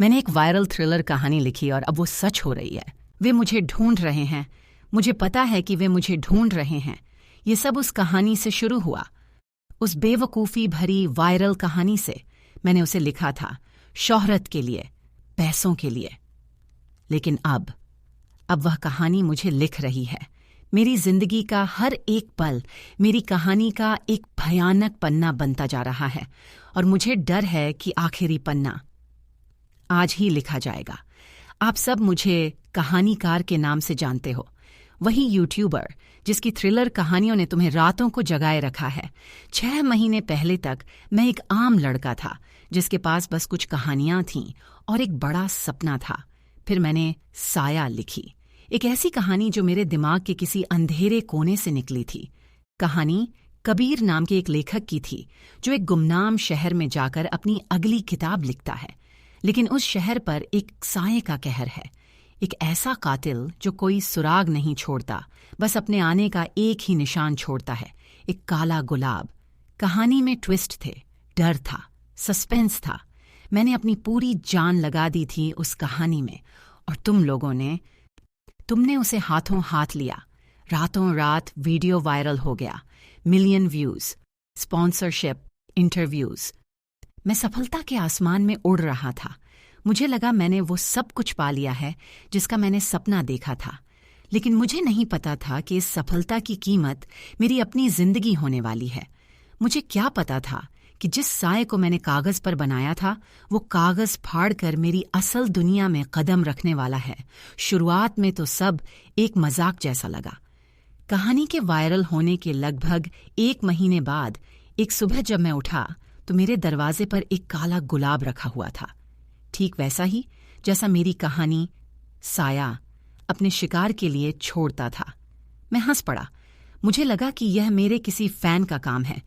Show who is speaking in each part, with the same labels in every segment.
Speaker 1: मैंने एक viral thriller कहानी लिखी और अब वो सच हो रही है। वे मुझे ढूंढ रहे हैं। मुझे पता है कि वे मुझे ढूंढ रहे हैं। ये सब उस कहानी से शुरू हुआ, उस बेवकूफ़ी भरी वायरल कहानी से। मैंने उसे लिखा था शोहरत के लिए, पैसों के लिए। लेकिन अब वह कहानी मुझे लिख रही है। मेरी जिंदगी का हर एक पल मेरी कहानी का एक भयानक पन्ना बनता जा रहा है और मुझे डर है कि आखिरी पन्ना आज ही लिखा जाएगा। आप सब मुझे कहानीकार के नाम से जानते हो, वही यूट्यूबर जिसकी थ्रिलर कहानियों ने तुम्हें रातों को जगाए रखा है। 6 महीने पहले तक मैं एक आम लड़का था जिसके पास बस कुछ कहानियां थीं और एक बड़ा सपना था। फिर मैंने साया लिखी, एक ऐसी कहानी जो मेरे दिमाग के किसी अंधेरे कोने से निकली थी। कहानी कबीर नाम के एक लेखक की थी जो एक गुमनाम शहर में जाकर अपनी अगली किताब लिखता है, लेकिन उस शहर पर एक साये का कहर है। एक ऐसा कातिल जो कोई सुराग नहीं छोड़ता, बस अपने आने का एक ही निशान छोड़ता है, एक काला गुलाब। कहानी में ट्विस्ट थे, डर था, सस्पेंस था। मैंने अपनी पूरी जान लगा दी थी उस कहानी में और तुमने उसे हाथों हाथ लिया। रातों रात वीडियो वायरल हो गया, मिलियन व्यूज, स्पॉन्सरशिप, इंटरव्यूज। मैं सफलता के आसमान में उड़ रहा था। मुझे लगा मैंने वो सब कुछ पा लिया है जिसका मैंने सपना देखा था, लेकिन मुझे नहीं पता था कि इस सफलता की कीमत मेरी अपनी जिंदगी होने वाली है। मुझे क्या पता था कि जिस साए को मैंने कागज पर बनाया था वो कागज फाड़कर मेरी असल दुनिया में कदम रखने वाला है। शुरुआत में तो सब एक मजाक जैसा लगा। कहानी के वायरल होने के लगभग 1 महीने बाद एक सुबह जब मैं उठा तो मेरे दरवाजे पर एक काला गुलाब रखा हुआ था, ठीक वैसा ही जैसा मेरी कहानी साया अपने शिकार के लिए छोड़ता था। मैं हंस पड़ा। मुझे लगा कि यह मेरे किसी फैन का काम है।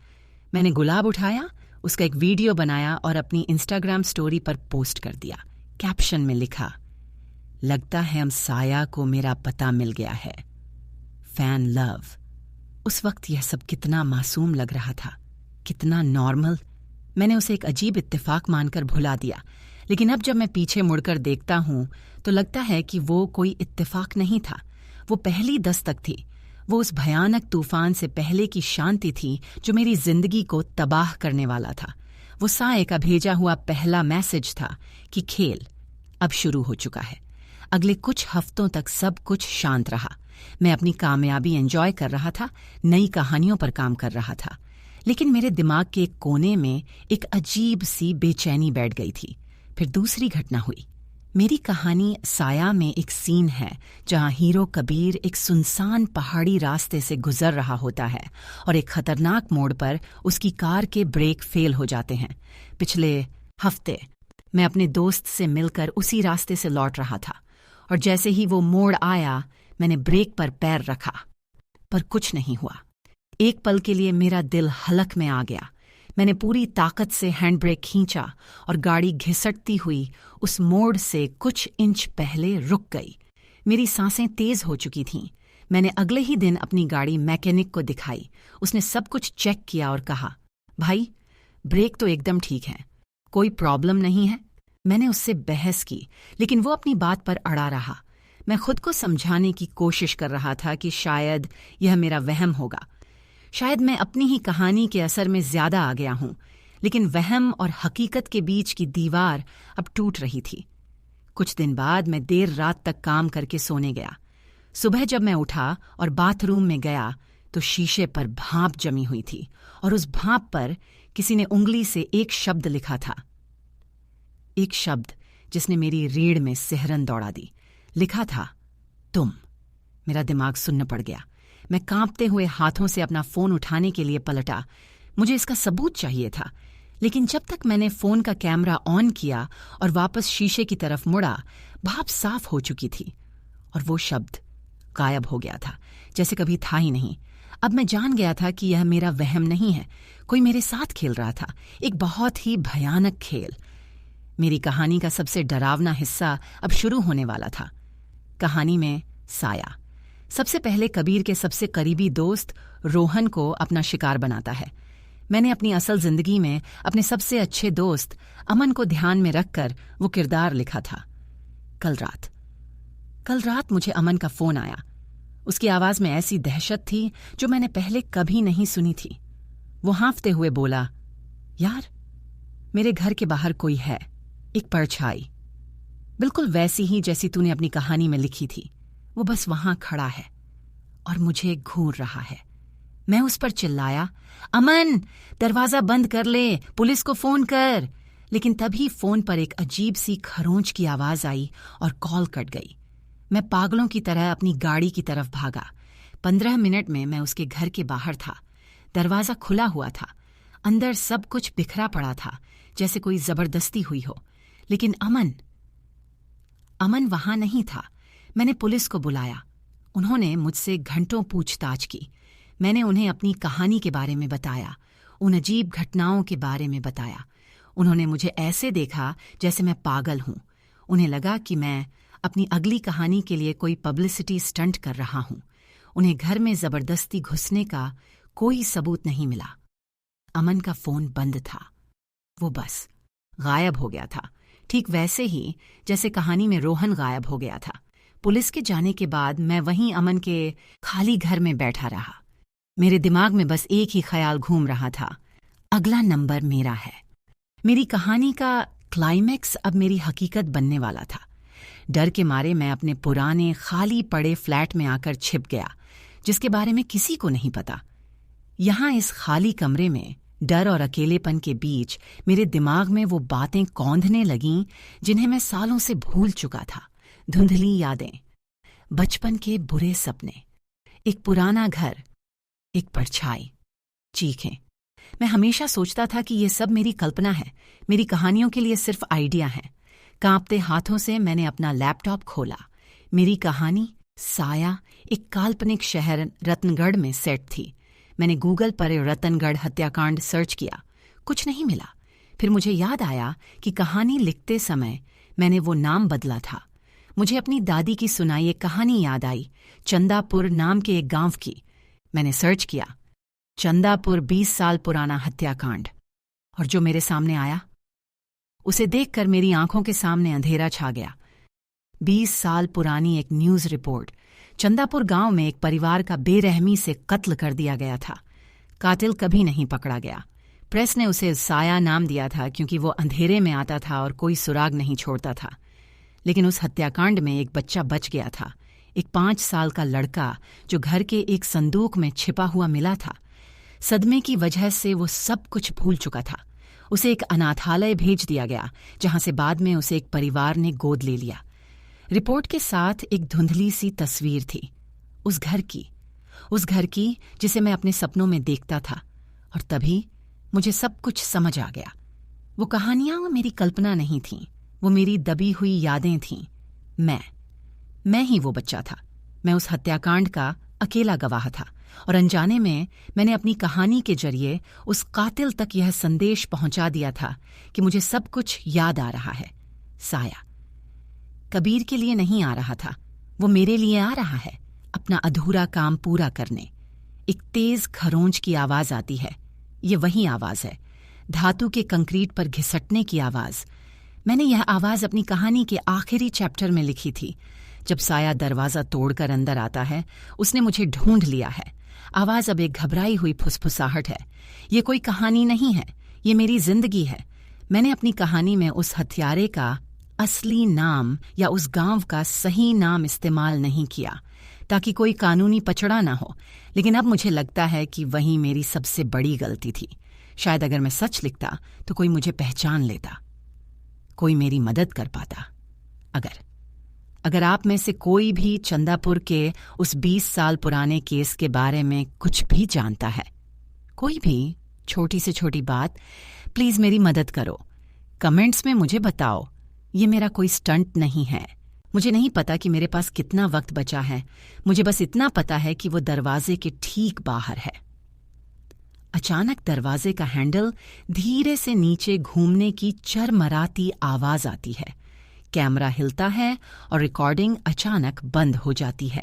Speaker 1: मैंने गुलाब उठाया, उसका एक वीडियो बनाया और अपनी इंस्टाग्राम स्टोरी पर पोस्ट कर दिया। कैप्शन में लिखा, लगता है हम साया को मेरा पता मिल गया है, फैन लव। उस वक्त यह सब कितना मासूम लग रहा था, कितना नॉर्मल। मैंने उसे एक अजीब इत्तेफाक मानकर भुला दिया, लेकिन अब जब मैं पीछे मुड़कर देखता हूं तो लगता है कि वो कोई इत्तेफाक नहीं था। वो पहली दस्तक थी। वो उस भयानक तूफान से पहले की शांति थी जो मेरी जिंदगी को तबाह करने वाला था। वो साए का भेजा हुआ पहला मैसेज था कि खेल अब शुरू हो चुका है। अगले कुछ हफ्तों तक सब कुछ शांत रहा। मैं अपनी कामयाबी एंजॉय कर रहा था, नई कहानियों पर काम कर रहा था, लेकिन मेरे दिमाग के एक कोने में एक अजीब सी बेचैनी बैठ गई थी। फिर दूसरी घटना हुई। मेरी कहानी साया में एक सीन है जहां हीरो कबीर एक सुनसान पहाड़ी रास्ते से गुजर रहा होता है और एक खतरनाक मोड़ पर उसकी कार के ब्रेक फेल हो जाते हैं। पिछले हफ्ते मैं अपने दोस्त से मिलकर उसी रास्ते से लौट रहा था और जैसे ही वो मोड़ आया मैंने ब्रेक पर पैर रखा, पर कुछ नहीं हुआ। एक पल के लिए मेरा दिल हलक में आ गया। मैंने पूरी ताकत से हैंड ब्रेक खींचा और गाड़ी घिसटती हुई उस मोड़ से कुछ इंच पहले रुक गई। मेरी सांसें तेज हो चुकी थीं। मैंने अगले ही दिन अपनी गाड़ी मैकेनिक को दिखाई। उसने सब कुछ चेक किया और कहा, भाई ब्रेक तो एकदम ठीक है, कोई प्रॉब्लम नहीं है। मैंने उससे बहस की, लेकिन वो अपनी बात पर अड़ा रहा। मैं खुद को समझाने की कोशिश कर रहा था कि शायद यह मेरा वहम होगा, शायद मैं अपनी ही कहानी के असर में ज्यादा आ गया हूं, लेकिन वहम और हकीकत के बीच की दीवार अब टूट रही थी। कुछ दिन बाद मैं देर रात तक काम करके सोने गया। सुबह जब मैं उठा और बाथरूम में गया तो शीशे पर भाप जमी हुई थी और उस भाप पर किसी ने उंगली से एक शब्द लिखा था, एक शब्द जिसने मेरी रीढ़ में सिहरन दौड़ा दी। लिखा था, तुम। मेरा दिमाग सुन्न पड़ गया। मैं कांपते हुए हाथों से अपना फोन उठाने के लिए पलटा। मुझे इसका सबूत चाहिए था, लेकिन जब तक मैंने फोन का कैमरा ऑन किया और वापस शीशे की तरफ मुड़ा, भाप साफ हो चुकी थी और वो शब्द गायब हो गया था, जैसे कभी था ही नहीं। अब मैं जान गया था कि यह मेरा वहम नहीं है, कोई मेरे साथ खेल रहा था, एक बहुत ही भयानक खेल। मेरी कहानी का सबसे डरावना हिस्सा अब शुरू होने वाला था। कहानी में साया सबसे पहले कबीर के सबसे करीबी दोस्त रोहन को अपना शिकार बनाता है। मैंने अपनी असल जिंदगी में अपने सबसे अच्छे दोस्त अमन को ध्यान में रखकर वो किरदार लिखा था। कल रात मुझे अमन का फोन आया। उसकी आवाज में ऐसी दहशत थी जो मैंने पहले कभी नहीं सुनी थी। वो हाँफते हुए बोला, यार, मेरे घर के बाहर कोई है, एक परछाई, बिल्कुल वैसी ही जैसी तूने अपनी कहानी में लिखी थी। वो बस वहां खड़ा है और मुझे घूर रहा है। मैं उस पर चिल्लाया, अमन, दरवाजा बंद कर ले, पुलिस को फोन कर। लेकिन तभी फोन पर एक अजीब सी खरोंच की आवाज आई और कॉल कट गई। मैं पागलों की तरह अपनी गाड़ी की तरफ भागा। 15 मिनट में मैं उसके घर के बाहर था। दरवाजा खुला हुआ था। अंदर सब कुछ बिखरा पड़ा था, जैसे कोई जबरदस्ती हुई हो। लेकिन अमन वहां नहीं था। मैंने पुलिस को बुलाया। उन्होंने मुझसे घंटों पूछताछ की। मैंने उन्हें अपनी कहानी के बारे में बताया, उन अजीब घटनाओं के बारे में बताया। उन्होंने मुझे ऐसे देखा जैसे मैं पागल हूं। उन्हें लगा कि मैं अपनी अगली कहानी के लिए कोई पब्लिसिटी स्टंट कर रहा हूं। उन्हें घर में जबरदस्ती घुसने का कोई सबूत नहीं मिला। अमन का फोन बंद था। वो बस गायब हो गया था, ठीक वैसे ही जैसे कहानी में रोहन गायब हो गया था। पुलिस के जाने के बाद मैं वहीं अमन के खाली घर में बैठा रहा। मेरे दिमाग में बस एक ही ख्याल घूम रहा था, अगला नंबर मेरा है। मेरी कहानी का क्लाइमैक्स अब मेरी हकीकत बनने वाला था। डर के मारे मैं अपने पुराने खाली पड़े फ्लैट में आकर छिप गया, जिसके बारे में किसी को नहीं पता। यहां इस खाली कमरे में डर और अकेलेपन के बीच मेरे दिमाग में वो बातें कौंधने लगीं जिन्हें मैं सालों से भूल चुका था। धुंधली यादें, बचपन के बुरे सपने, एक पुराना घर, एक परछाई, चीखें। मैं हमेशा सोचता था कि ये सब मेरी कल्पना है, मेरी कहानियों के लिए सिर्फ आइडिया है। कांपते हाथों से मैंने अपना लैपटॉप खोला। मेरी कहानी साया एक काल्पनिक शहर रतनगढ़ में सेट थी। मैंने गूगल पर रतनगढ़ हत्याकांड सर्च किया, कुछ नहीं मिला। फिर मुझे याद आया कि कहानी लिखते समय मैंने वो नाम बदला था। मुझे अपनी दादी की सुनाई एक कहानी याद आई, चंदापुर नाम के एक गांव की। मैंने सर्च किया, चंदापुर 20 साल पुराना हत्याकांड, और जो मेरे सामने आया उसे देखकर मेरी आंखों के सामने अंधेरा छा गया। 20 साल पुरानी एक न्यूज रिपोर्ट। चंदापुर गांव में एक परिवार का बेरहमी से कत्ल कर दिया गया था। कातिल कभी नहीं पकड़ा गया। प्रेस ने उसे साया नाम दिया था क्योंकि वो अंधेरे में आता था और कोई सुराग नहीं छोड़ता था। लेकिन उस हत्याकांड में एक बच्चा बच गया था, एक 5 साल का लड़का जो घर के एक संदूक में छिपा हुआ मिला था। सदमे की वजह से वो सब कुछ भूल चुका था। उसे एक अनाथालय भेज दिया गया, जहां से बाद में उसे एक परिवार ने गोद ले लिया। रिपोर्ट के साथ एक धुंधली सी तस्वीर थी, उस घर की जिसे मैं अपने सपनों में देखता था। और तभी मुझे सब कुछ समझ आ गया। वो कहानियां मेरी कल्पना नहीं थीं, वो मेरी दबी हुई यादें थीं। मैं ही वो बच्चा था। मैं उस हत्याकांड का अकेला गवाह था, और अनजाने में मैंने अपनी कहानी के जरिए उस कातिल तक यह संदेश पहुंचा दिया था कि मुझे सब कुछ याद आ रहा है। साया कबीर के लिए नहीं आ रहा था, वो मेरे लिए आ रहा है, अपना अधूरा काम पूरा करने। एक तेज खरोंच की आवाज आती है। ये वही आवाज है, धातु के कंक्रीट पर घिसटने की आवाज। मैंने यह आवाज अपनी कहानी के आखिरी चैप्टर में लिखी थी। जब साया दरवाजा तोड़कर अंदर आता है, उसने मुझे ढूंढ लिया है। आवाज अब एक घबराई हुई फुसफुसाहट है। ये कोई कहानी नहीं है, ये मेरी जिंदगी है। मैंने अपनी कहानी में उस हत्यारे का असली नाम या उस गांव का सही नाम इस्तेमाल नहीं किया ताकि कोई कानूनी पचड़ा ना हो। लेकिन अब मुझे लगता है कि वही मेरी सबसे बड़ी गलती थी। शायद अगर मैं सच लिखता तो कोई मुझे पहचान लेता, कोई मेरी मदद कर पाता। अगर आप में से कोई भी चंदापुर के उस 20 साल पुराने केस के बारे में कुछ भी जानता है, कोई भी छोटी से छोटी बात, प्लीज मेरी मदद करो। कमेंट्स में मुझे बताओ। ये मेरा कोई स्टंट नहीं है। मुझे नहीं पता कि मेरे पास कितना वक्त बचा है। मुझे बस इतना पता है कि वो दरवाजे के ठीक बाहर है। अचानक दरवाजे का हैंडल धीरे से नीचे घूमने की चरमराती आवाज आती है। कैमरा हिलता है और रिकॉर्डिंग अचानक बंद हो जाती है।